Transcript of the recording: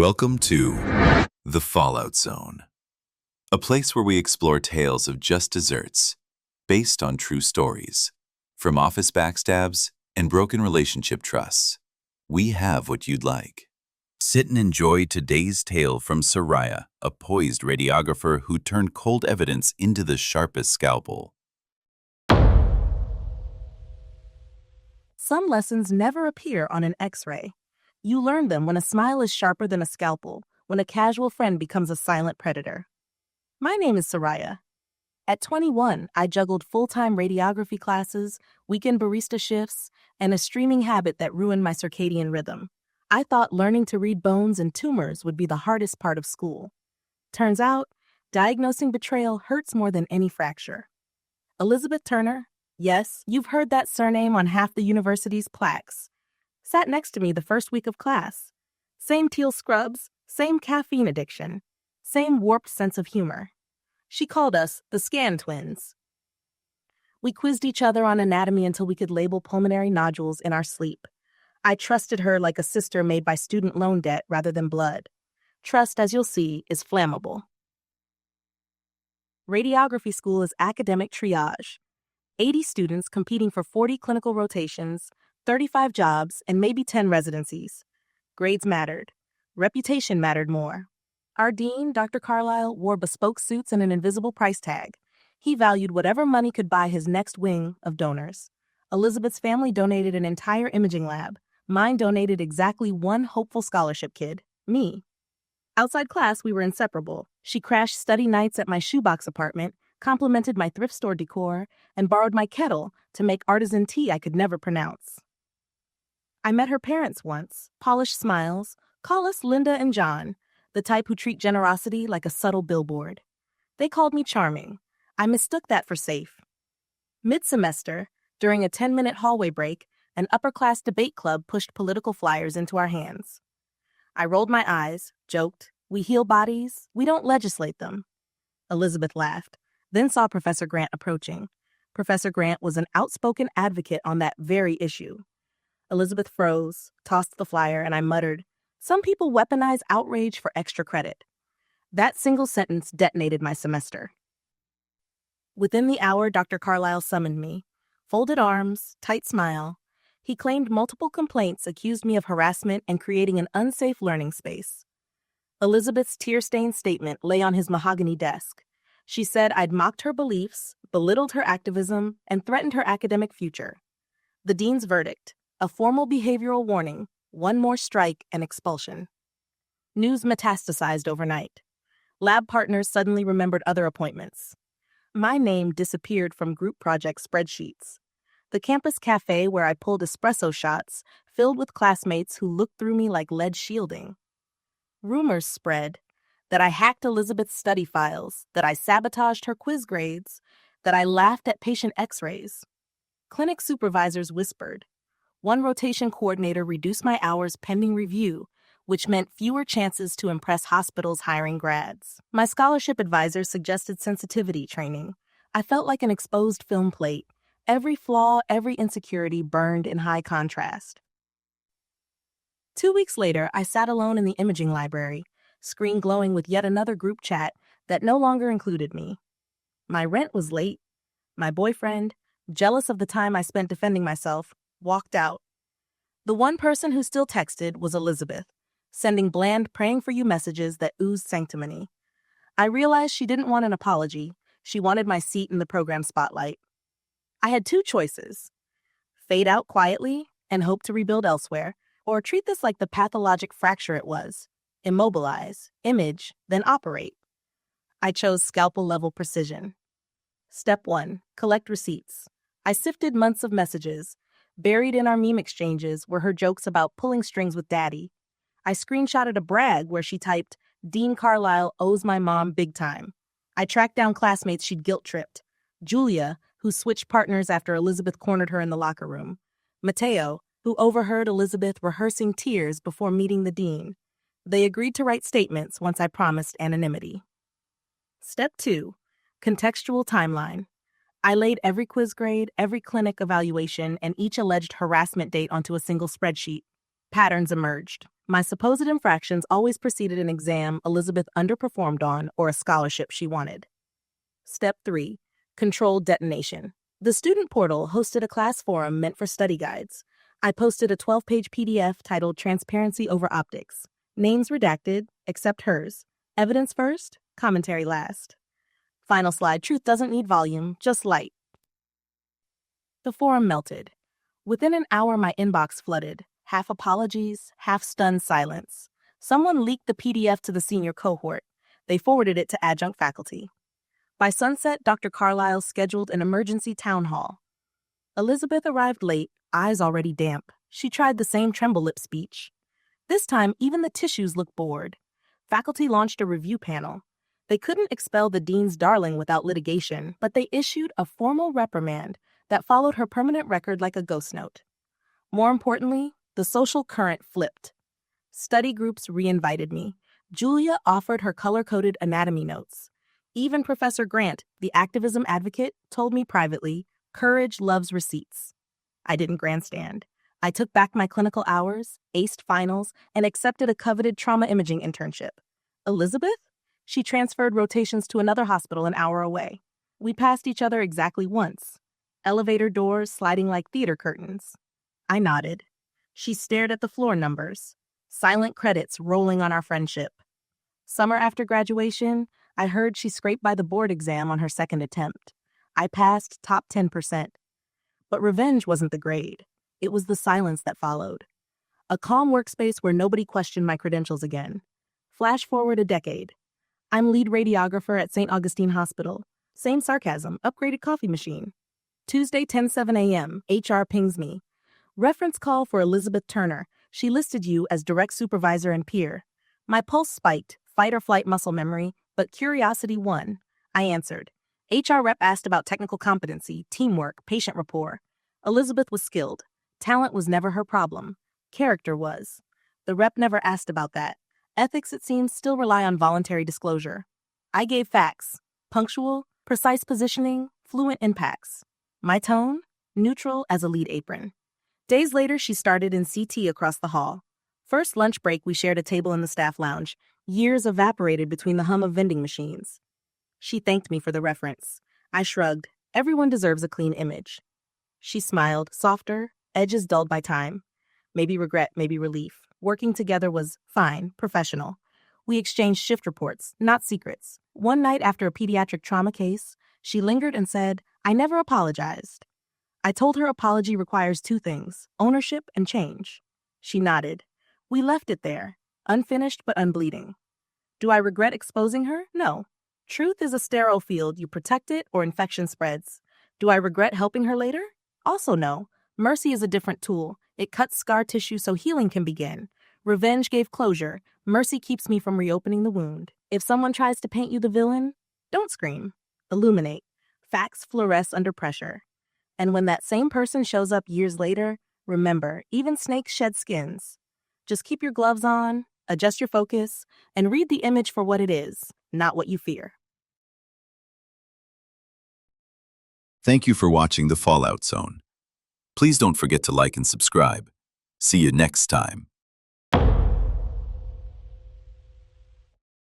Welcome to The Fallout Zone, a place where we explore tales of just desserts based on true stories. From office backstabs and broken relationship trusts, we have what you'd like. Sit and enjoy today's tale from Soraya, a poised radiographer who turned cold evidence into the sharpest scalpel. Some lessons never appear on an X-ray. You learn them when a smile is sharper than a scalpel, when a casual friend becomes a silent predator. My name is Soraya. At 21, I juggled full-time radiography classes, weekend barista shifts, and a streaming habit that ruined my circadian rhythm. I thought learning to read bones and tumors would be the hardest part of school. Turns out, diagnosing betrayal hurts more than any fracture. Elizabeth Turner, yes, you've heard that surname on half the university's plaques, sat next to me the first week of class. Same teal scrubs, same caffeine addiction, same warped sense of humor. She called us the Scan Twins. We quizzed each other on anatomy until we could label pulmonary nodules in our sleep. I trusted her like a sister made by student loan debt rather than blood. Trust, as you'll see, is flammable. Radiography school is academic triage. 80 students competing for 40 clinical rotations, 35 jobs, and maybe 10 residencies. Grades mattered. Reputation mattered more. Our dean, Dr. Carlisle, wore bespoke suits and an invisible price tag. He valued whatever money could buy his next wing of donors. Elizabeth's family donated an entire imaging lab. Mine donated exactly one hopeful scholarship kid, me. Outside class, we were inseparable. She crashed study nights at my shoebox apartment, complimented my thrift store decor, and borrowed my kettle to make artisan tea I could never pronounce. I met her parents once, polished smiles, call us Linda and John, the type who treat generosity like a subtle billboard. They called me charming. I mistook that for safe. Mid-semester, during a 10-minute hallway break, an upper-class debate club pushed political flyers into our hands. I rolled my eyes, joked, "We heal bodies, we don't legislate them." Elizabeth laughed, then saw Professor Grant approaching. Professor Grant was an outspoken advocate on that very issue. Elizabeth froze, tossed the flyer, and I muttered, "Some people weaponize outrage for extra credit." That single sentence detonated my semester. Within the hour, Dr. Carlisle summoned me. Folded arms, tight smile. He claimed multiple complaints accused me of harassment and creating an unsafe learning space. Elizabeth's tear-stained statement lay on his mahogany desk. She said I'd mocked her beliefs, belittled her activism, and threatened her academic future. The dean's verdict: a formal behavioral warning, one more strike, and expulsion. News metastasized overnight. Lab partners suddenly remembered other appointments. My name disappeared from group project spreadsheets. The campus cafe where I pulled espresso shots filled with classmates who looked through me like lead shielding. Rumors spread that I hacked Elizabeth's study files, that I sabotaged her quiz grades, that I laughed at patient x-rays. Clinic supervisors whispered. One rotation coordinator reduced my hours pending review, which meant fewer chances to impress hospitals hiring grads. My scholarship advisor suggested sensitivity training. I felt like an exposed film plate. Every flaw, every insecurity burned in high contrast. 2 weeks later, I sat alone in the imaging library, screen glowing with yet another group chat that no longer included me. My rent was late. My boyfriend, jealous of the time I spent defending myself, walked out. The one person who still texted was Elizabeth, sending bland praying for you messages that oozed sanctimony. I realized she didn't want an apology. She wanted my seat in the program spotlight. I had two choices: fade out quietly and hope to rebuild elsewhere, or treat this like the pathologic fracture it was. Immobilize, image, then operate. I chose scalpel-level precision. Step 1, collect receipts. I sifted months of messages. Buried in our meme exchanges were her jokes about pulling strings with daddy. I screenshotted a brag where she typed, "Dean Carlisle owes my mom big time." I tracked down classmates she'd guilt-tripped. Julia, who switched partners after Elizabeth cornered her in the locker room. Mateo, who overheard Elizabeth rehearsing tears before meeting the dean. They agreed to write statements once I promised anonymity. Step 2, contextual timeline. I laid every quiz grade, every clinic evaluation, and each alleged harassment date onto a single spreadsheet. Patterns emerged. My supposed infractions always preceded an exam Elizabeth underperformed on or a scholarship she wanted. Step 3. Controlled detonation. The student portal hosted a class forum meant for study guides. I posted a 12-page PDF titled Transparency Over Optics. Names redacted, except hers. Evidence first, commentary last. Final slide, truth doesn't need volume, just light. The forum melted. Within an hour, my inbox flooded. Half apologies, half stunned silence. Someone leaked the PDF to the senior cohort. They forwarded it to adjunct faculty. By sunset, Dr. Carlisle scheduled an emergency town hall. Elizabeth arrived late, eyes already damp. She tried the same tremble lip speech. This time, even the tissues looked bored. Faculty launched a review panel. They couldn't expel the dean's darling without litigation, but they issued a formal reprimand that followed her permanent record like a ghost note. More importantly, the social current flipped. Study groups re-invited me. Julia offered her color-coded anatomy notes. Even Professor Grant, the activism advocate, told me privately, courage loves receipts. I didn't grandstand. I took back my clinical hours, aced finals, and accepted a coveted trauma imaging internship. Elizabeth? She transferred rotations to another hospital an hour away. We passed each other exactly once. Elevator doors sliding like theater curtains. I nodded. She stared at the floor numbers. Silent credits rolling on our friendship. Summer after graduation, I heard she scraped by the board exam on her second attempt. I passed top 10%. But revenge wasn't the grade. It was the silence that followed. A calm workspace where nobody questioned my credentials again. Flash forward a decade. I'm lead radiographer at St. Augustine Hospital. Same sarcasm, upgraded coffee machine. Tuesday, 10:07 a.m., HR pings me. Reference call for Elizabeth Turner. She listed you as direct supervisor and peer. My pulse spiked, fight or flight muscle memory, but curiosity won. I answered. HR rep asked about technical competency, teamwork, patient rapport. Elizabeth was skilled. Talent was never her problem. Character was. The rep never asked about that. Ethics, it seems, still rely on voluntary disclosure. I gave facts. Punctual, precise positioning, fluent impacts. My tone? Neutral as a lead apron. Days later, she started in CT across the hall. First lunch break, we shared a table in the staff lounge. Years evaporated between the hum of vending machines. She thanked me for the reference. I shrugged. Everyone deserves a clean image. She smiled, softer, edges dulled by time. Maybe regret, maybe relief. Working together was fine, professional. We exchanged shift reports, not secrets. One night after a pediatric trauma case, she lingered and said, I never apologized. I told her apology requires two things, ownership and change. She nodded. We left it there, unfinished but unbleeding. Do I regret exposing her? No. Truth is a sterile field. You protect it or infection spreads. Do I regret helping her later? Also no. Mercy is a different tool. It cuts scar tissue so healing can begin. Revenge gave closure. Mercy keeps me from reopening the wound. If someone tries to paint you the villain, don't scream. Illuminate. Facts fluoresce under pressure. And when that same person shows up years later, remember, even snakes shed skins. Just keep your gloves on, adjust your focus, and read the image for what it is, not what you fear. Thank you for watching The Fallout Zone. Please don't forget to like and subscribe. See you next time.